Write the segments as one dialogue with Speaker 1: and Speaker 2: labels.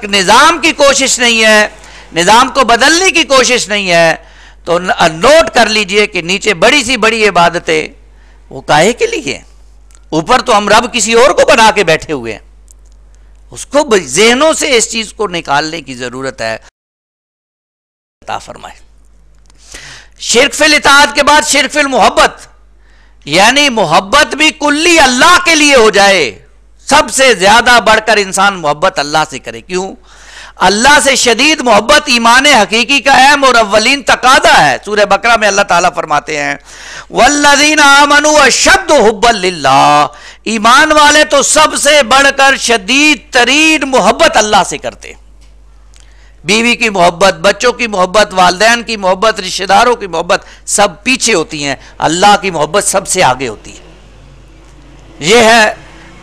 Speaker 1: تک نظام کی کوشش نہیں ہے، نظام کو بدلنے کی کوشش نہیں ہے، تو نوٹ کر لیجئے کہ نیچے بڑی سی بڑی عبادتیں وہ کاہے کے لیے؟ اوپر تو ہم رب کسی اور کو بنا کے بیٹھے ہوئے ہیں. اس کو ذہنوں سے اس چیز کو نکالنے کی ضرورت ہے. عطا فرمائے. شرک فی الاطاعت کے بعد شرک فی المحبت، یعنی محبت بھی کلی اللہ کے لیے ہو جائے. سب سے زیادہ بڑھ کر انسان محبت اللہ سے کرے. کیوں؟ اللہ سے شدید محبت ایمان حقیقی کا اہم اور اولین تقاضا ہے. سورہ بقرہ میں اللہ تعالیٰ فرماتے ہیں والذین آمنوا اشد حبا للہ، ایمان والے تو سب سے بڑھ کر شدید ترین محبت اللہ سے کرتے ہیں. بیوی کی محبت، بچوں کی محبت، والدین کی محبت، رشتہ داروں کی محبت سب پیچھے ہوتی ہیں، اللہ کی محبت سب سے آگے ہوتی ہے. یہ ہے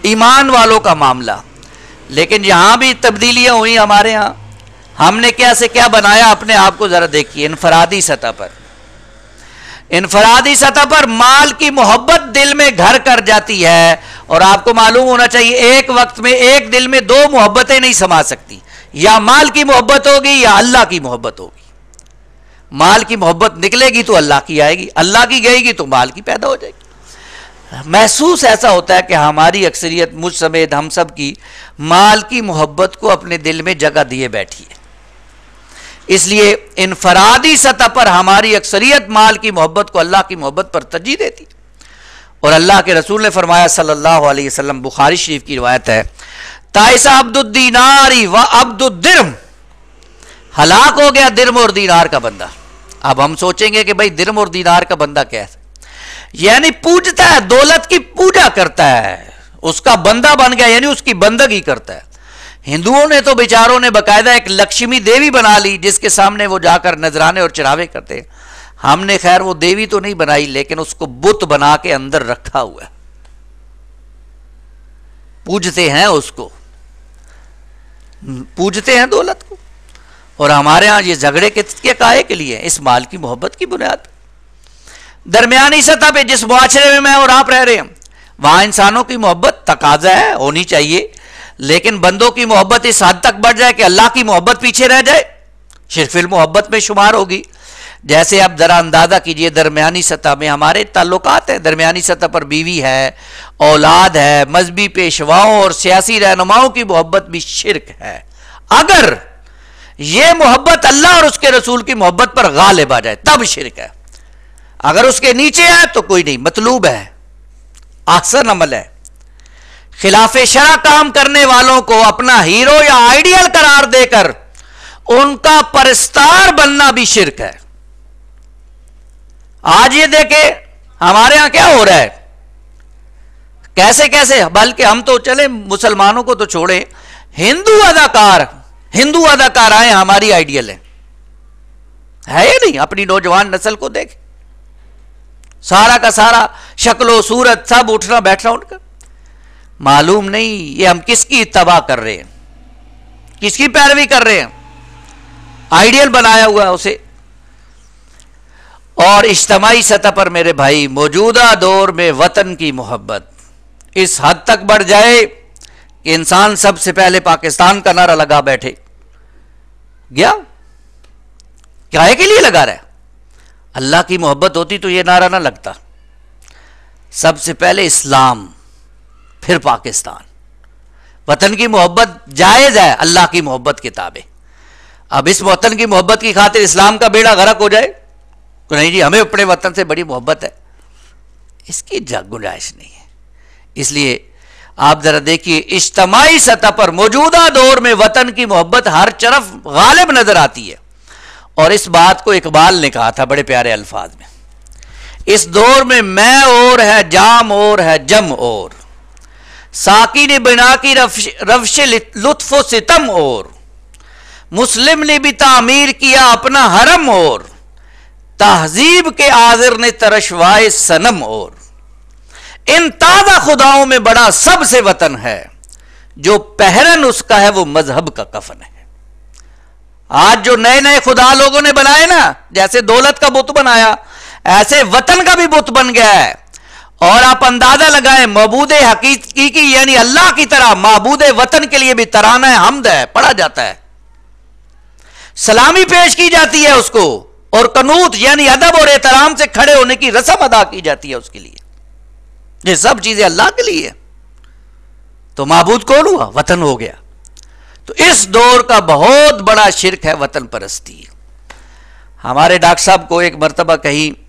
Speaker 1: ایمان والوں کا معاملہ. لیکن یہاں بھی تبدیلیاں ہوئی ہمارے ہاں. ہم نے کیسے کیا بنایا اپنے آپ کو ذرا دیکھیے. انفرادی سطح پر مال کی محبت دل میں گھر کر جاتی ہے. اور آپ کو معلوم ہونا چاہیے ایک وقت میں ایک دل میں دو محبتیں نہیں سما سکتی. یا مال کی محبت ہوگی یا اللہ کی محبت ہوگی. مال کی محبت نکلے گی تو اللہ کی آئے گی، اللہ کی گئے گی تو مال کی پیدا ہو جائے گی. محسوس ایسا ہوتا ہے کہ ہماری اکثریت مجھ سمیت ہم سب کی مال کی محبت کو اپنے دل میں جگہ دیے بیٹھی ہے. اس لیے انفرادی سطح پر ہماری اکثریت مال کی محبت کو اللہ کی محبت پر ترجیح دیتی. اور اللہ کے رسول نے فرمایا صلی اللہ علیہ وسلم، بخاری شریف کی روایت ہے، تائس عبد الدینار و عبد الدرم، ہلاک ہو گیا درم اور دینار کا بندہ. اب ہم سوچیں گے کہ بھئی درم اور دینار کا بندہ کیا ہے؟ یعنی پوجتا ہے، دولت کی پوجا کرتا ہے، اس کا بندہ بن گیا، یعنی اس کی بندگی کرتا ہے. ہندوؤں نے تو بیچاروں نے باقاعدہ ایک لکشمی دیوی بنا لی جس کے سامنے وہ جا کر نذرانے اور چڑھاوے کرتے. ہم نے خیر وہ دیوی تو نہیں بنائی لیکن اس کو بت بنا کے اندر رکھا ہوا ہے، پوجتے ہیں اس کو، پوجتے ہیں دولت کو. اور ہمارے ہاں یہ جھگڑے کے کاہے کے لیے؟ اس مال کی محبت کی بنیاد. درمیانی سطح پہ جس معاشرے میں میں اور آپ رہ رہے ہیں وہاں انسانوں کی محبت تقاضا ہے، ہونی چاہیے، لیکن بندوں کی محبت اس حد تک بڑھ جائے کہ اللہ کی محبت پیچھے رہ جائے، شرک فی المحبت میں شمار ہوگی. جیسے آپ ذرا اندازہ کیجئے درمیانی سطح میں ہمارے تعلقات ہیں. درمیانی سطح پر بیوی ہے، اولاد ہے، مذہبی پیشواؤں اور سیاسی رہنماؤں کی محبت بھی شرک ہے. اگر یہ محبت اللہ اور اس کے رسول کی محبت پر غالب آ جائے تب شرک ہے. اگر اس کے نیچے ہے تو کوئی نہیں، مطلوب ہے، احسن عمل ہے. خلاف شرع کام کرنے والوں کو اپنا ہیرو یا آئیڈیل قرار دے کر ان کا پرستار بننا بھی شرک ہے. آج یہ دیکھیں ہمارے ہاں کیا ہو رہا ہے، کیسے کیسے، بلکہ ہم تو چلے مسلمانوں کو تو چھوڑیں، ہندو اداکار آئے ہماری آئیڈیل ہے یا نہیں؟ اپنی نوجوان نسل کو دیکھ، سارا کا سارا شکل و صورت سب اٹھنا بیٹھنا ان کا. معلوم نہیں یہ ہم کس کی اتباع کر رہے ہیں، کس کی پیروی کر رہے ہیں. آئیڈیل بنایا ہوا ہے اسے. اور اجتماعی سطح پر میرے بھائی موجودہ دور میں وطن کی محبت اس حد تک بڑھ جائے کہ انسان سب سے پہلے پاکستان کا نعرہ لگا بیٹھے. گیا کیا کے لیے لگا رہا ہے؟ اللہ کی محبت ہوتی تو یہ نعرہ نہ لگتا. سب سے پہلے اسلام، پھر پاکستان. وطن کی محبت جائز ہے، اللہ کی محبت کے تابع. اب اس وطن کی محبت کی خاطر اسلام کا بیڑا غرق ہو جائے تو نہیں جی ہمیں اپنے وطن سے بڑی محبت ہے، اس کی گنجائش نہیں ہے. اس لیے آپ ذرا دیکھیے اجتماعی سطح پر موجودہ دور میں وطن کی محبت ہر طرف غالب نظر آتی ہے. اور اس بات کو اقبال نے کہا تھا بڑے پیارے الفاظ میں، اس دور میں اور ہے جام اور ہے جم اور، ساقی نے بنا کی روش لطف و ستم اور، مسلم نے بھی تعمیر کیا اپنا حرم اور، تہذیب کے آذر نے ترشوائے صنم اور. ان تازہ خداؤں میں بڑا سب سے وطن ہے، جو پہرن اس کا ہے وہ مذہب کا کفن ہے. آج جو نئے نئے خدا لوگوں نے بنائے نا، جیسے دولت کا بت بنایا ایسے وطن کا بھی بت بن گیا ہے. اور آپ اندازہ لگائیں معبود حقیقی یعنی اللہ کی طرح معبود وطن کے لیے بھی ترانہ حمد ہے، پڑھا جاتا ہے، سلامی پیش کی جاتی ہے اس کو، اور قنوت یعنی ادب اور احترام سے کھڑے ہونے کی رسم ادا کی جاتی ہے اس کے لیے. یہ سب چیزیں اللہ کے لیے، تو معبود کون ہوا؟ وطن ہو گیا. تو اس دور کا بہت بڑا شرک ہے وطن پرستی. ہمارے ڈاکٹر صاحب کو ایک مرتبہ کہیں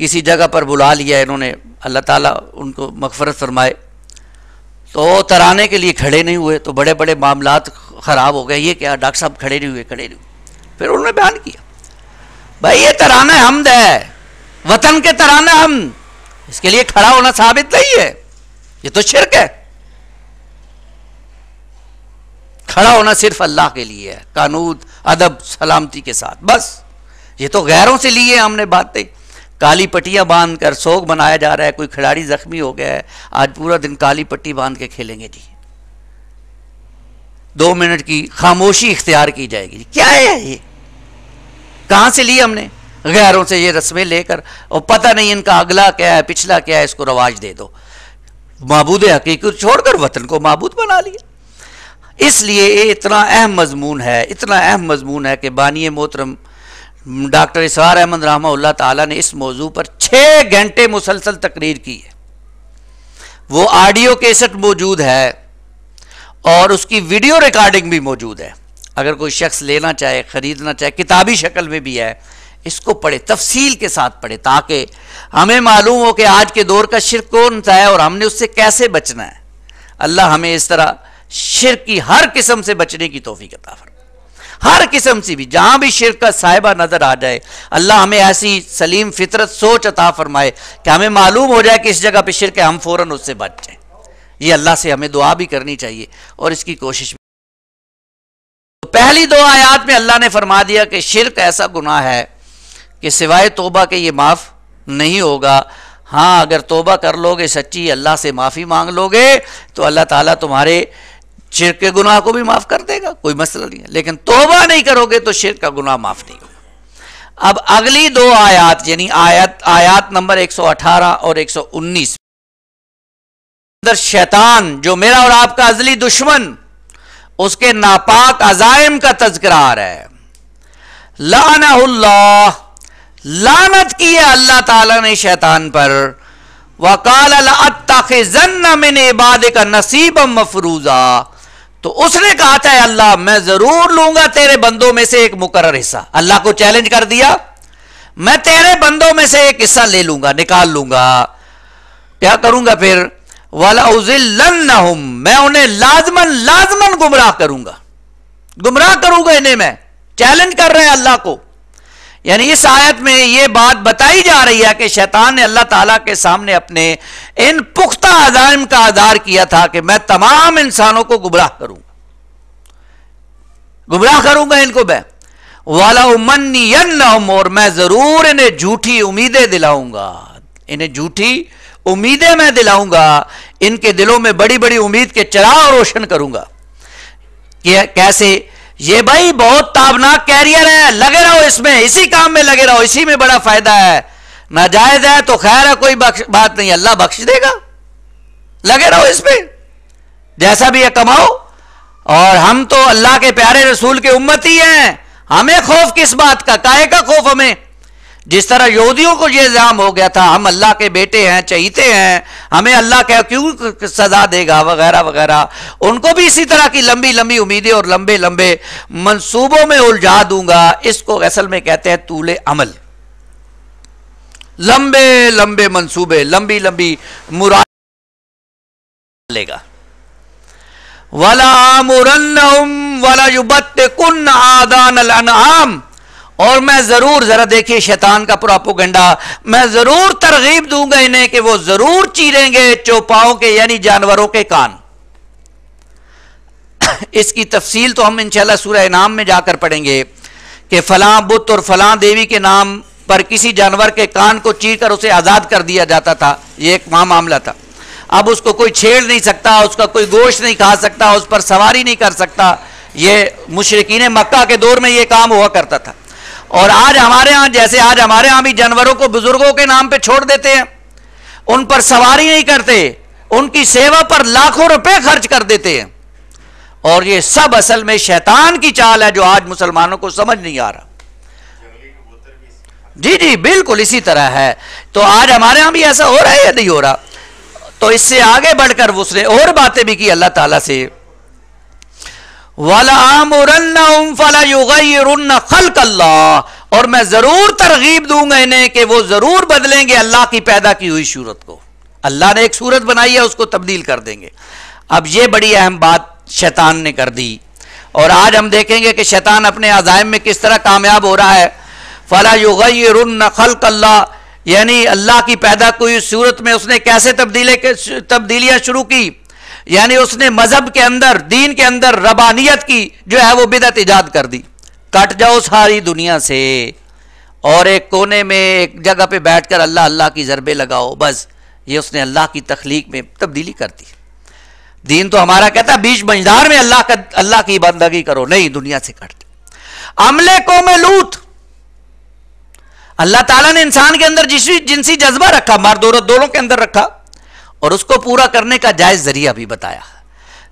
Speaker 1: کسی جگہ پر بلا لیا انہوں نے، اللہ تعالیٰ ان کو مغفرت فرمائے، تو ترانے کے لیے کھڑے نہیں ہوئے، تو بڑے بڑے معاملات خراب ہو گئے. یہ کیا ڈاکٹر صاحب کھڑے نہیں ہوئے. پھر انہوں نے بیان کیا بھائی یہ ترانہ حمد ہے، وطن کے ترانہ حمد، اس کے لیے کھڑا ہونا ثابت نہیں ہے، یہ تو شرک ہے. کھڑا ہونا صرف اللہ کے لیے ہے، قانون ادب سلامتی کے ساتھ، بس. یہ تو غیروں سے لیے ہم نے باتیں. کالی پٹیاں باندھ کر سوگ بنایا جا رہا ہے، کوئی کھلاڑی زخمی ہو گیا ہے، آج پورا دن کالی پٹی باندھ کے کھیلیں گے جی، 2 منٹ کی خاموشی اختیار کی جائے گی. کیا ہے یہ؟ کہاں سے لی ہم نے؟ غیروں سے یہ رسمیں لے کر، اور پتہ نہیں ان کا اگلا کیا ہے پچھلا کیا ہے، اس کو رواج دے دو. معبود حقیقت چھوڑ کر وطن کو معبود بنا لیا. اس لیے یہ اتنا اہم مضمون ہے، اتنا اہم مضمون ہے کہ بانی محترم ڈاکٹر اسرار احمد رحمہ اللہ تعالیٰ نے اس موضوع پر 6 گھنٹے مسلسل تقریر کی ہے. وہ آڈیو کیسٹ موجود ہے اور اس کی ویڈیو ریکارڈنگ بھی موجود ہے. اگر کوئی شخص لینا چاہے، خریدنا چاہے، کتابی شکل میں بھی ہے، اس کو پڑھے، تفصیل کے ساتھ پڑھے، تاکہ ہمیں معلوم ہو کہ آج کے دور کا شرک کون سا ہے اور ہم نے اس سے کیسے بچنا ہے. اللہ ہمیں اس طرح شرک کی ہر قسم سے بچنے کی توفیق عطا فرمائے. ہر قسم سے بھی، جہاں بھی شرک کا صاحبہ نظر آ جائے، اللہ ہمیں ایسی سلیم فطرت سوچ عطا فرمائے کہ ہمیں معلوم ہو جائے کہ اس جگہ پہ شرک ہے، ہم فوراً اس سے بچ جائیں. یہ اللہ سے ہمیں دعا بھی کرنی چاہیے اور اس کی کوشش بھی. پہلی 2 آیات میں اللہ نے فرما دیا کہ شرک ایسا گناہ ہے کہ سوائے توبہ کے یہ معاف نہیں ہوگا. ہاں اگر توبہ کر لو گے، سچی اللہ سے معافی مانگ لو گے، تو اللہ تعالیٰ تمہارے شرک کے گناہ کو بھی معاف کر دے گا، کوئی مسئلہ نہیں ہے. لیکن توبہ نہیں کرو گے تو شرک کا گناہ معاف نہیں ہوگا. اب اگلی 2 آیات یعنی آیات نمبر 118 اور 119 اندر شیطان جو میرا اور آپ کا ازلی دشمن، اس کے ناپاک عزائم کا تذکرہ آ رہا ہے. لعنہ اللہ، لعنت کی ہے اللہ تعالیٰ نے شیطان پر. وقال لأتخذن من عبادک نصیبا مفروضا، تو اس نے کہا تھا اللہ میں ضرور لوں گا تیرے بندوں میں سے ایک مقرر حصہ. اللہ کو چیلنج کر دیا، میں تیرے بندوں میں سے ایک حصہ لے لوں گا، نکال لوں گا. کیا کروں گا پھر؟ وَلَأُضِلَّنَّهُمْ، میں انہیں لازماً گمراہ کروں گا انہیں. میں چیلنج کر رہے ہیں اللہ کو. یعنی اس آیت میں یہ بات بتائی جا رہی ہے کہ شیطان نے اللہ تعالیٰ کے سامنے اپنے ان پختہ عزائم کا اظہار کیا تھا کہ میں تمام انسانوں کو گمراہ کروں گا ان کو میں. وَلَأُمَنِّيَنَّهُمْ، اور میں ضرور انہیں جھوٹی امیدیں دلاؤں گا، ان کے دلوں میں بڑی بڑی امید کے چراغ روشن کروں گا. کیسے؟ یہ بھائی بہت تابناک کیریئر ہے، لگے رہو اس میں، اسی کام میں لگے رہو، اسی میں بڑا فائدہ ہے. ناجائز ہے تو خیر ہے، کوئی بات نہیں، اللہ بخش دے گا. لگے رہو اس میں، جیسا بھی ہے کماؤ. اور ہم تو اللہ کے پیارے رسول کے امتی ہیں، ہمیں خوف کس بات کا؟ کائے کا خوف ہمیں؟ جس طرح یہودیوں کو یہ الزام ہو گیا تھا ہم اللہ کے بیٹے ہیں، چہیتے ہیں، ہمیں اللہ کیوں سزا دے گا وغیرہ وغیرہ، ان کو بھی اسی طرح کی لمبی لمبی امیدیں اور لمبے لمبے منصوبوں میں الجھا دوں گا. اس کو اصل میں کہتے ہیں طول عمل. لمبے لمبے منصوبے، لمبی لمبی مراد لے گا. وَلَآمُرَنَّهُمْ وَلَيُبَتِّكُنَّ آذَانَ الْأَنْعَامِ، اور میں ضرور، ذرا دیکھیے شیطان کا پروپیگنڈا، میں ضرور ترغیب دوں گا انہیں کہ وہ ضرور چیریں گے چوپاؤں کے یعنی جانوروں کے کان. اس کی تفصیل تو ہم انشاءاللہ سورہ انعام میں جا کر پڑھیں گے کہ فلاں بت اور فلاں دیوی کے نام پر کسی جانور کے کان کو چیر کر اسے آزاد کر دیا جاتا تھا. یہ ایک معاملہ تھا. اب اس کو کوئی چھیڑ نہیں سکتا، اس کا کوئی گوشت نہیں کھا سکتا، اس پر سواری نہیں کر سکتا. یہ مشرکین مکہ کے دور میں یہ کام ہوا کرتا تھا. اور آج ہمارے ہاں، جیسے آج ہمارے ہاں بھی جانوروں کو بزرگوں کے نام پہ چھوڑ دیتے ہیں، ان پر سواری نہیں کرتے، ان کی سیوا پر لاکھوں روپے خرچ کر دیتے ہیں، اور یہ سب اصل میں شیطان کی چال ہے جو آج مسلمانوں کو سمجھ نہیں آ رہا۔ جی جی بالکل اسی طرح ہے۔ تو آج ہمارے ہاں بھی ایسا ہو رہا ہے یا نہیں ہو رہا؟ تو اس سے آگے بڑھ کر اس نے اور باتیں بھی کی اللہ تعالیٰ سے، وَلَآمُرَنَّهُمْ فَلَيُغَيِّرُنَّ خَلْقَ اللَّهِ، اور میں ضرور ترغیب دوں گا انہیں کہ وہ ضرور بدلیں گے اللہ کی پیدا کی ہوئی صورت کو۔ اللہ نے ایک صورت بنائی ہے، اس کو تبدیل کر دیں گے۔ اب یہ بڑی اہم بات شیطان نے کر دی، اور آج ہم دیکھیں گے کہ شیطان اپنے عزائم میں کس طرح کامیاب ہو رہا ہے۔ فَلَيُغَيِّرُنَّ خَلْقَ اللَّهِ، یعنی اللہ کی پیدا کوئی صورت میں اس نے کیسے تبدیلیاں شروع کی، یعنی اس نے مذہب کے اندر، دین کے اندر ربانیت کی جو ہے وہ بدعت ایجاد کر دی۔ کٹ جاؤ ساری دنیا سے اور ایک کونے میں ایک جگہ پہ بیٹھ کر اللہ اللہ کی ضربے لگاؤ، بس یہ اس نے اللہ کی تخلیق میں تبدیلی کر دی۔ دین تو ہمارا کہتا ہے بیچ بنجدار میں اللہ کی بندگی کرو، نہیں، دنیا سے کٹ دے۔ عملے قوم لوط، اللہ تعالیٰ نے انسان کے اندر جنسی جذبہ رکھا، مرد عورت دونوں کے اندر رکھا، اور اس کو پورا کرنے کا جائز ذریعہ بھی بتایا،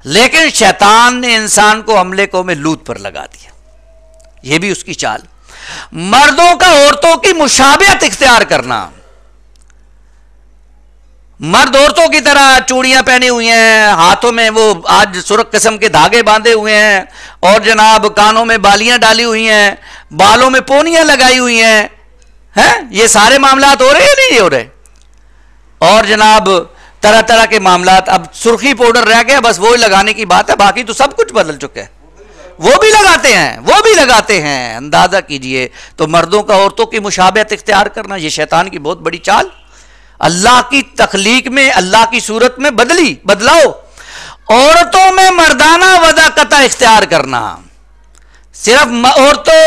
Speaker 1: لیکن شیطان نے انسان کو عملے قوم لوط پر لگا دیا۔ یہ بھی اس کی چال، مردوں کا عورتوں کی مشابہت اختیار کرنا، مرد عورتوں کی طرح چوڑیاں پہنی ہوئی ہیں، ہاتھوں میں وہ آج سرخ قسم کے دھاگے باندھے ہوئے ہیں، اور جناب کانوں میں بالیاں ڈالی ہوئی ہیں، بالوں میں پونیاں لگائی ہوئی ہیں، یہ سارے معاملات ہو رہے ہیں نہیں ہو رہے؟ اور جناب طرح طرح کے معاملات، اب سرخی پاؤڈر رہ گیا بس وہی لگانے کی بات ہے، باقی تو سب کچھ بدل چکا ہے۔ وہ بھی لگاتے ہیں، اندازہ کیجئے۔ تو مردوں کا عورتوں کی مشابہت اختیار کرنا یہ شیطان کی بہت بڑی چال، اللہ کی تخلیق میں، اللہ کی صورت میں بدلاؤ، عورتوں میں مردانہ وضاقتہ اختیار کرنا۔ صرف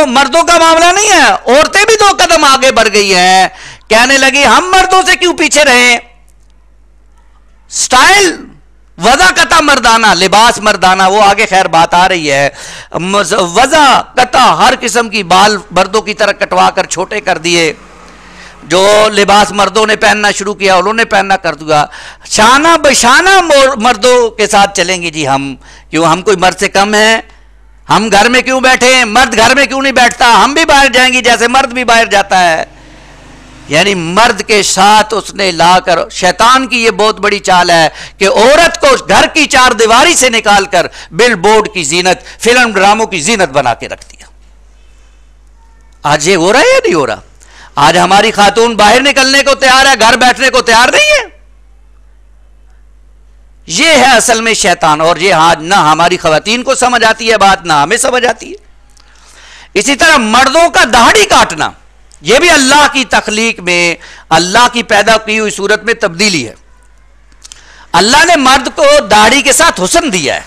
Speaker 1: مردوں کا معاملہ نہیں ہے، عورتیں بھی 2 قدم آگے بڑھ گئی ہیں، کہنے لگی ہم مردوں سے کیوں پیچھے رہیں، سٹائل وضاقتہ مردانہ، لباس مردانہ، وہ آگے خیر بات آ رہی ہے۔ وضاقتہ ہر قسم کی بال مردوں کی طرح کٹوا کر چھوٹے کر دیے، جو لباس مردوں نے پہننا شروع کیا انہوں نے پہننا کر دیا، شانہ بشانہ مردوں کے ساتھ چلیں گے جی ہم، کیوں ہم کوئی مرد سے کم ہیں؟ ہم گھر میں کیوں بیٹھے ہیں؟ مرد گھر میں کیوں نہیں بیٹھتا؟ ہم بھی باہر جائیں گے جیسے مرد بھی باہر جاتا ہے۔ یعنی مرد کے ساتھ اس نے لا کر، شیطان کی یہ بہت بڑی چال ہے کہ عورت کو گھر کی 4 دیواری سے نکال کر بل بورڈ کی زینت، فلم ڈراموں کی زینت بنا کے رکھ دیا۔ آج یہ ہو رہا ہے یا نہیں ہو رہا؟ آج ہماری خاتون باہر نکلنے کو تیار ہے، گھر بیٹھنے کو تیار نہیں ہے۔ یہ ہے اصل میں شیطان، اور یہ آج نہ ہماری خواتین کو سمجھ آتی ہے بات، نہ ہمیں سمجھ آتی ہے۔ اسی طرح مردوں کا داڑھی کاٹنا، یہ بھی اللہ کی تخلیق میں، اللہ کی پیدا کی ہوئی صورت میں تبدیلی ہے۔ اللہ نے مرد کو داڑھی کے ساتھ حسن دیا ہے،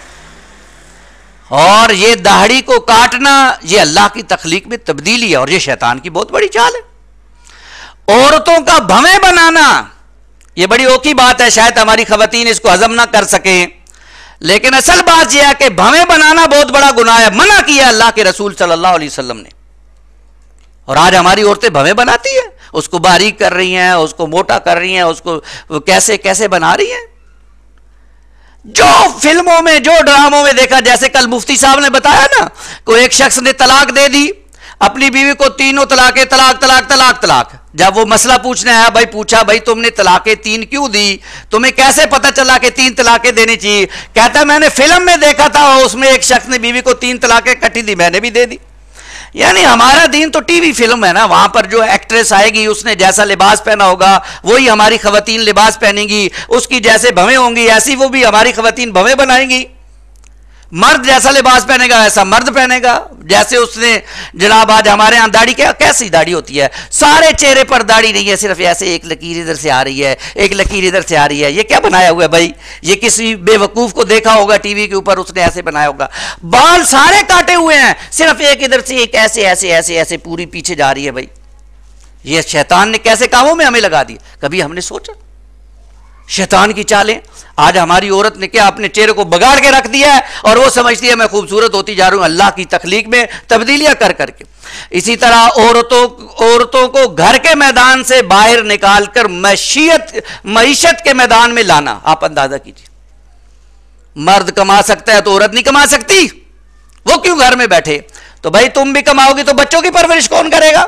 Speaker 1: اور یہ داڑھی کو کاٹنا یہ اللہ کی تخلیق میں تبدیلی ہے، اور یہ شیطان کی بہت بڑی چال ہے۔ عورتوں کا بھویں بنانا، یہ بڑی اوکھی بات ہے، شاید ہماری خواتین اس کو ہضم نہ کر سکیں، لیکن اصل بات یہ ہے کہ بھویں بنانا بہت بڑا گناہ ہے، منع کیا اللہ کے رسول صلی اللہ علیہ وسلم نے۔ اور آج ہماری عورتیں بھویں بناتی ہیں، اس کو باریک کر رہی ہیں، اس کو موٹا کر رہی ہیں، اس کو کیسے کیسے بنا رہی ہیں، جو فلموں میں جو ڈراموں میں دیکھا۔ جیسے کل مفتی صاحب نے بتایا نا، کوئی ایک شخص نے طلاق دے دی اپنی بیوی کو، 3 طلاقیں، طلاق طلاق طلاق طلاق۔ جب وہ مسئلہ پوچھنے آیا، پوچھا بھائی تم نے طلاقیں 3 کیوں دی، تمہیں کیسے پتا چلا کہ 3 طلاقیں دینی چاہیے؟ کہتا میں نے فلم میں دیکھا تھا، اس میں ایک شخص نے بیوی کو 3 طلاقیں کٹی دی، میں نے بھی دے دی۔ یعنی ہمارا دین تو ٹی وی فلم ہے نا، وہاں پر جو ایکٹریس آئے گی اس نے جیسا لباس پہنا ہوگا وہی ہماری خواتین لباس پہنیں گی، اس کی جیسے بھویں ہوں گی ایسی وہ بھی ہماری خواتین بھویں بنائیں گی۔ مرد جیسا لباس پہنے گا ایسا مرد پہنے گا۔ جیسے اس نے جناب آج ہمارے ہاں داڑھی کیسی داڑھی ہوتی ہے، سارے چہرے پر داڑھی نہیں ہے، صرف ایسے ایک لکیر ادھر سے آ رہی ہے، ایک لکیر ادھر سے آ رہی ہے۔ یہ کیا بنایا ہوا ہے بھائی؟ یہ کسی بے وقوف کو دیکھا ہوگا ٹی وی کے اوپر، اس نے ایسے بنایا ہوگا۔ بال سارے کاٹے ہوئے ہیں، صرف ایک ادھر سے ایک ایسے ایسے ایسے ایسے پوری پیچھے جا رہی ہے۔ بھائی یہ شیطان نے کیسے کاموں میں ہمیں لگا دیا، کبھی ہم نے سوچا؟ شیطان کی چالیں. آج ہماری عورت نے کیا اپنے چہرے کو بگاڑ کے رکھ دیا ہے اور وہ سمجھتی ہے میں خوبصورت ہوتی جا رہی ہوں اللہ کی تخلیق میں تبدیلیاں کر کر کے. اسی طرح عورتوں کو گھر کے میدان سے باہر نکال کر معیشت کے میدان میں لانا. آپ اندازہ کیجیے, مرد کما سکتا ہے تو عورت نہیں کما سکتی, وہ کیوں گھر میں بیٹھے؟ تو بھائی تم بھی کماؤ گی تو بچوں کی پرورش کون کرے گا؟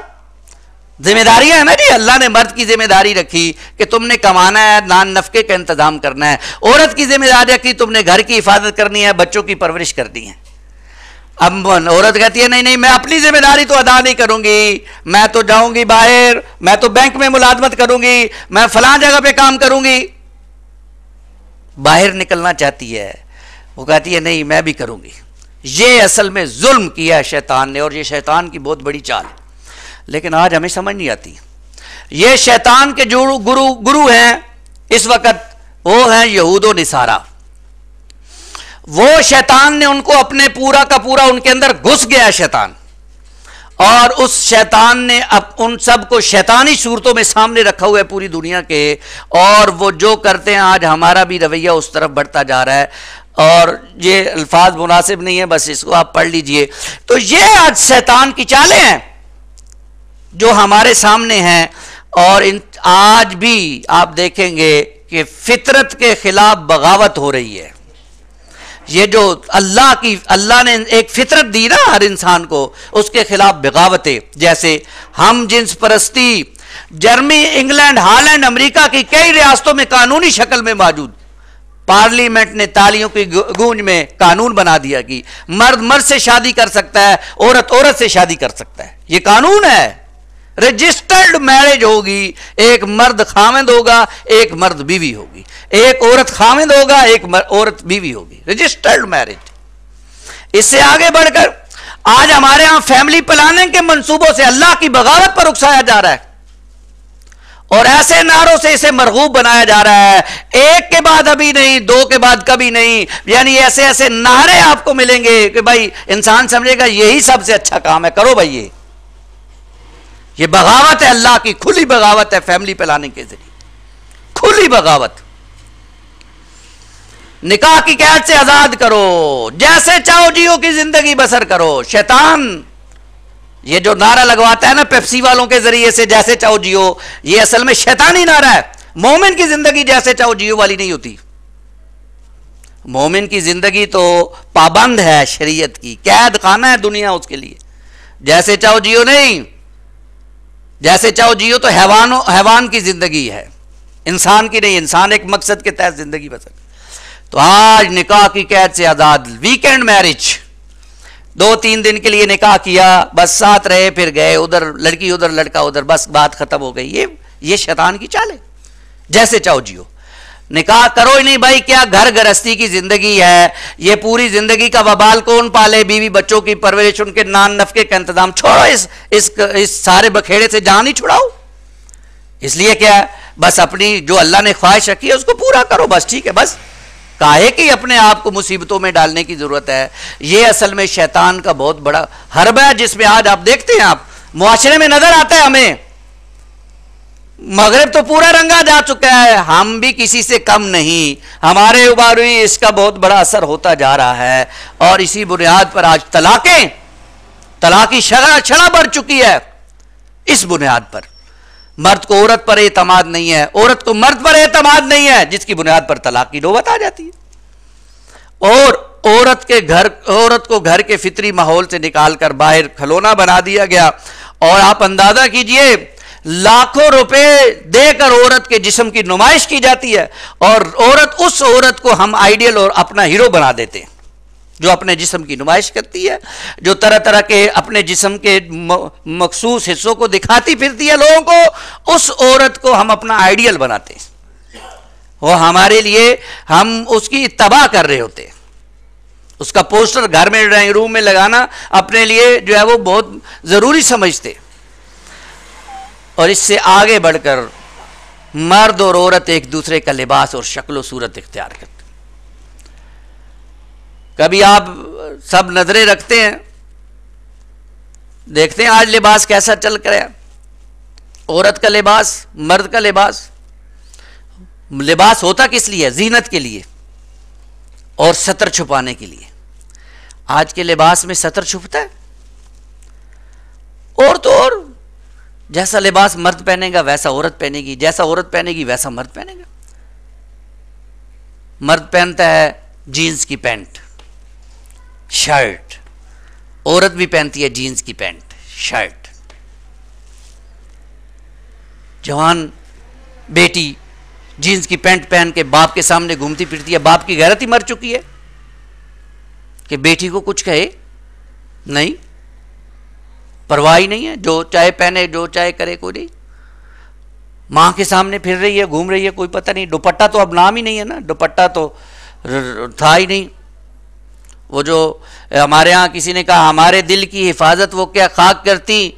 Speaker 1: ذمہ داریاں ہیں نا جی, اللہ نے مرد کی ذمہ داری رکھی کہ تم نے کمانا ہے, نان نفقے کا انتظام کرنا ہے. عورت کی ذمہ داری رکھی تم نے گھر کی حفاظت کرنی ہے, بچوں کی پرورش کرنی ہے. اب عورت کہتی ہے نہیں میں اپنی ذمہ داری تو ادا نہیں کروں گی, میں تو جاؤں گی باہر, میں تو بینک میں ملازمت کروں گی, میں فلاں جگہ پہ کام کروں گی. باہر نکلنا چاہتی ہے, وہ کہتی ہے نہیں میں بھی کروں گی. یہ اصل میں ظلم کیا ہے شیطان نے, اور یہ شیطان کی بہت بڑی چال ہے. لیکن آج ہمیں سمجھ نہیں آتی. یہ شیطان کے جو گرو ہیں اس وقت وہ ہیں یہود و نصارہ. وہ شیطان نے ان کو اپنے پورا کا پورا ان کے اندر گھس گیا شیطان, اور اس شیطان نے اب ان سب کو شیطانی صورتوں میں سامنے رکھا ہوا ہے پوری دنیا کے, اور وہ جو کرتے ہیں آج ہمارا بھی رویہ اس طرف بڑھتا جا رہا ہے. اور یہ الفاظ مناسب نہیں ہے, بس اس کو آپ پڑھ لیجئے. تو یہ آج شیطان کی چالیں ہیں جو ہمارے سامنے ہیں. اور آج بھی آپ دیکھیں گے کہ فطرت کے خلاف بغاوت ہو رہی ہے. یہ جو اللہ نے ایک فطرت دی نا ہر انسان کو, اس کے خلاف بغاوتیں, جیسے ہم جنس پرستی جرمنی, انگلینڈ, ہالینڈ, امریکہ کی کئی ریاستوں میں قانونی شکل میں موجود. پارلیمنٹ نے تالیوں کی گونج میں قانون بنا دیا کہ مرد مرد سے شادی کر سکتا ہے, عورت عورت سے شادی کر سکتا ہے. یہ قانون ہے. رجسٹرڈ میرج ہوگی, ایک مرد خاوند ہوگا, ایک مرد بیوی ہوگی, ایک عورت خاوند ہوگا, ایک عورت بیوی ہوگی. Registered marriage. اس سے آگے بڑھ کر آج ہمارے ہاں فیملی پلاننگ کے منصوبوں سے اللہ کی بغاوت پر اکسایا جا رہا ہے, اور ایسے نعروں سے اسے مرغوب بنایا جا رہا ہے. ایک کے بعد ابھی نہیں, دو کے بعد کبھی نہیں, یعنی ایسے ایسے نعرے آپ کو ملیں گے کہ بھائی انسان سمجھے گا یہی سب سے اچھا کام ہے, کرو بھائی. یہ بغاوت ہے, اللہ کی کھلی بغاوت ہے فیملی پلاننگ کے ذریعے, کھلی بغاوت. نکاح کی قید سے آزاد کرو, جیسے چاہو جیو کی زندگی بسر کرو. شیطان یہ جو نعرہ لگواتا ہے نا پیپسی والوں کے ذریعے سے, جیسے چاہو جیو, یہ اصل میں شیطانی نعرہ ہے. مومن کی زندگی جیسے چاہو جیو والی نہیں ہوتی. مومن کی زندگی تو پابند ہے شریعت کی, قید خانہ ہے دنیا اس کے لیے. جیسے چاہو جیو نہیں, جیسے چاہو جیو تو حیوان کی زندگی ہے, انسان کی نہیں. انسان ایک مقصد کے تحت زندگی بسر. تو آج نکاح کی قید سے آزاد. ویکینڈ میرج, 2-3 دن کے لیے نکاح کیا, بس ساتھ رہے, پھر گئے, ادھر لڑکی ادھر لڑکا ادھر, بس بات ختم ہو گئی. یہ شیطان کی چال ہے. جیسے چاہو جیو, نکاح کرو ہی نہیں بھائی. کیا گھر گرہستی کی زندگی ہے, یہ پوری زندگی کا وبال کون پالے؟ بیوی بچوں کی پرورش, ان کے نان نفقے کا انتظام. چھوڑو اس سارے بکھیڑے سے جان ہی چھڑاؤ. اس لیے کیا, بس اپنی جو اللہ نے خواہش رکھی ہے اس کو پورا کرو, بس ٹھیک ہے. بس کاہے کہ اپنے آپ کو مصیبتوں میں ڈالنے کی ضرورت ہے. یہ اصل میں شیطان کا بہت بڑا حربہ ہے, جس میں آج آپ دیکھتے ہیں, آپ معاشرے میں نظر آتا ہے ہمیں. مغرب تو پورا رنگا جا چکا ہے, ہم بھی کسی سے کم نہیں. ہمارے اوپر بھی اس کا بہت بڑا اثر ہوتا جا رہا ہے, اور اسی بنیاد پر آج طلاقی شرح بڑھ چکی ہے. اس بنیاد پر مرد کو عورت پر اعتماد نہیں ہے, عورت کو مرد پر اعتماد نہیں ہے, جس کی بنیاد پر طلاق کی نوبت آ جاتی ہے. اور عورت کو گھر کے فطری ماحول سے نکال کر باہر کھلونا بنا دیا گیا. اور آپ اندازہ کیجئے, لاکھوں روپے دے کر عورت کے جسم کی نمائش کی جاتی ہے, اور اس عورت کو ہم آئیڈیل اور اپنا ہیرو بنا دیتے ہیں, جو اپنے جسم کی نمائش کرتی ہے, جو طرح طرح کے اپنے جسم کے مخصوص حصوں کو دکھاتی پھرتی ہے لوگوں کو. اس عورت کو ہم اپنا آئیڈیل بناتے ہیں, وہ ہمارے لیے ہم اس کی اتباع کر رہے ہوتے ہیں. اس کا پوسٹر گھر میں ڈرائنگ روم میں لگانا اپنے لیے جو ہے وہ بہت ضروری سمجھتے. اور اس سے آگے بڑھ کر مرد اور عورت ایک دوسرے کا لباس اور شکل و صورت اختیار کرتے. کبھی آپ سب نظریں رکھتے ہیں, دیکھتے ہیں آج لباس کیسا چل کر ہے. عورت کا لباس, مرد کا لباس. لباس ہوتا کس لیے؟ زینت کے لیے اور ستر چھپانے کے لیے۔ آج کے لباس میں ستر چھپتا ہے؟ اور تو اور جیسا لباس مرد پہنے گا ویسا عورت پہنے گی، جیسا عورت پہنے گی ویسا مرد پہنے گا۔ مرد پہنتا ہے جینز کی پینٹ شرٹ، عورت بھی پہنتی ہے جینز کی پینٹ شرٹ۔ جوان بیٹی جینز کی پینٹ پہن کے باپ کے سامنے گھومتی پھرتی ہے، باپ کی غیرت ہی مر چکی ہے کہ بیٹی کو کچھ کہے نہیں، پرواہ ہی نہیں ہے، جو چاہے پہنے جو چاہے کرے کوئی نہیں۔ ماں کے سامنے پھر رہی ہے، گھوم رہی ہے، کوئی پتہ نہیں۔ دوپٹہ تو اب نام ہی نہیں ہے نا، دوپٹہ تو تھا ہی نہیں۔ وہ جو ہمارے ہاں کسی نے کہا ہمارے دل کی حفاظت وہ کیا خاک کرتی،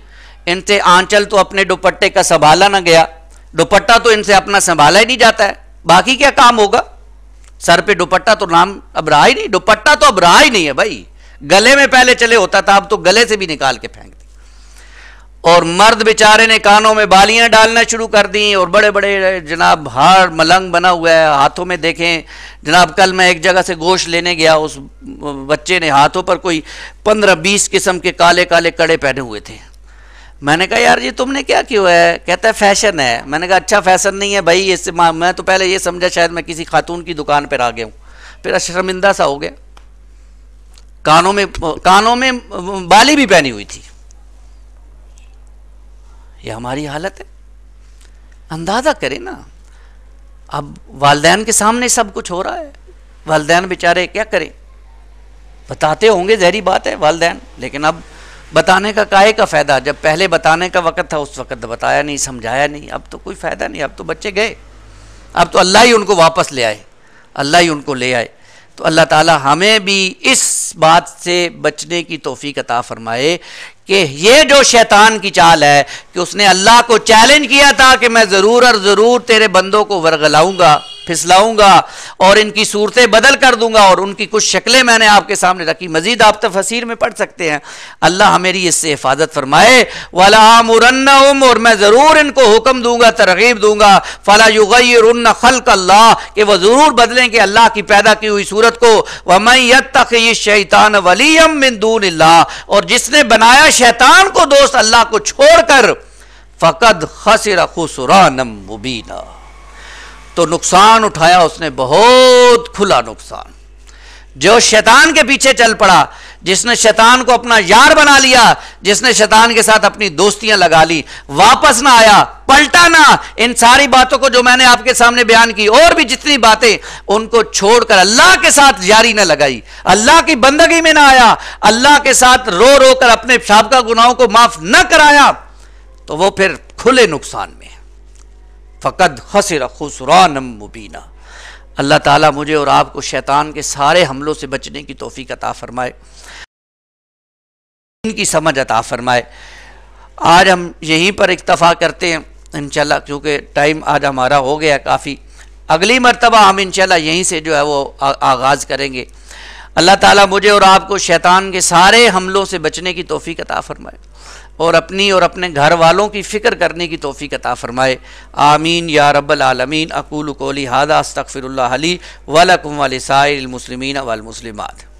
Speaker 1: ان سے آنچل تو اپنے دوپٹے کا سنبھالا نہ گیا۔ دوپٹہ تو ان سے اپنا سنبھالا ہی نہیں جاتا ہے، باقی کیا کام ہوگا؟ سر پہ دوپٹہ تو نام اب رہا ہی نہیں، دوپٹہ تو اب رہا ہی نہیں ہے بھائی۔ گلے میں پہلے چلے ہوتا تھا، اب تو گلے سے بھی نکال کے پھینک دی۔ اور مرد بیچارے نے کانوں میں بالیاں ڈالنا شروع کر دیں، اور بڑے بڑے جناب ہار ملنگ بنا ہوا ہے، ہاتھوں میں دیکھیں جناب۔ کل میں ایک جگہ سے گوشت لینے گیا، اس بچے نے ہاتھوں پر کوئی 15-20 قسم کے کالے کالے کڑے پہنے ہوئے تھے۔ میں نے کہا یار یہ تم نے کیا کیوں ہے؟ کہتا ہے فیشن ہے۔ میں نے کہا اچھا فیشن نہیں ہے بھائی، اس سے میں تو پہلے یہ سمجھا شاید میں کسی خاتون کی دکان پر آ گیا ہوں، پھر شرمندہ سا ہو گیا۔ کانوں میں بالی بھی پہنی ہوئی تھی۔ یہ ہماری حالت ہے، اندازہ کریں نا۔ اب والدین کے سامنے سب کچھ ہو رہا ہے، والدین بیچارے کیا کریں؟ بتاتے ہوں گے، ظاہری بات ہے والدین، لیکن اب بتانے کا کائے کا فائدہ؟ جب پہلے بتانے کا وقت تھا اس وقت بتایا نہیں، سمجھایا نہیں، اب تو کوئی فائدہ نہیں، اب تو بچے گئے، اب تو اللہ ہی ان کو واپس لے آئے، اللہ ہی ان کو لے آئے۔ تو اللہ تعالی ہمیں بھی اس بات سے بچنے کی توفیق عطا فرمائے کہ یہ جو شیطان کی چال ہے کہ اس نے اللہ کو چیلنج کیا تھا کہ میں ضرور اور ضرور تیرے بندوں کو ورگلاؤں گا، پھسلاؤں گا اور ان کی صورتیں بدل کر دوں گا، اور ان کی کچھ شکلیں میں نے آپ کے سامنے رکھی۔ مزید آپ تفسیر میں پڑھ سکتے ہیں۔ اللہ میری اس سے حفاظت فرمائے۔ وَلَآمُرَنَّهُمْ، اور میں ضرور ان کو حکم دوں گا، ترغیب دوں گا، فَلَا يُغَيِّرُنَّ خَلْقَ اللَّهِ، کہ وہ ضرور بدلیں گے اللہ کی پیدا کی ہوئی صورت کو۔ وَمَن يَتَّخِذِ الشَّيْطَانَ وَلِيًّا مِّن دُونِ اللَّهِ، اور جس نے بنایا شیطان کو دوست اللہ کو چھوڑ کر، فَقَدْ خَسِرَ خُسْرَانًا مُبِينًا، تو نقصان اٹھایا اس نے بہت کھلا نقصان۔ جو شیطان کے پیچھے چل پڑا، جس نے شیطان کو اپنا یار بنا لیا، جس نے شیطان کے ساتھ اپنی دوستیاں لگا لی، واپس نہ آیا، پلٹا نہ، ان ساری باتوں کو جو میں نے آپ کے سامنے بیان کی اور بھی جتنی باتیں، ان کو چھوڑ کر اللہ کے ساتھ یاری نہ لگائی، اللہ کی بندگی میں نہ آیا، اللہ کے ساتھ رو رو کر اپنے سابقہ گناہوں کو معاف نہ کرایا، تو وہ پھر کھلے نقصان میں۔ فقد خسر خسرانا مبینا۔ اللہ تعالیٰ مجھے اور آپ کو شیطان کے سارے حملوں سے بچنے کی توفیق عطا فرمائے، ان کی سمجھ عطا فرمائے۔ آج ہم یہیں پر اکتفا کرتے ہیں انشاءاللہ، کیونکہ ٹائم آج ہمارا ہو گیا کافی۔ اگلی مرتبہ ہم انشاءاللہ یہیں سے جو ہے وہ آغاز کریں گے۔ اللہ تعالیٰ مجھے اور آپ کو شیطان کے سارے حملوں سے بچنے کی توفیق عطا فرمائے، اور اپنی اور اپنے گھر والوں کی فکر کرنے کی توفیق عطا فرمائے۔ آمین یا رب العالمین۔ اقول قولی ھذا استغفر اللہ لی ولکم ولسائر المسلمین والمسلمات۔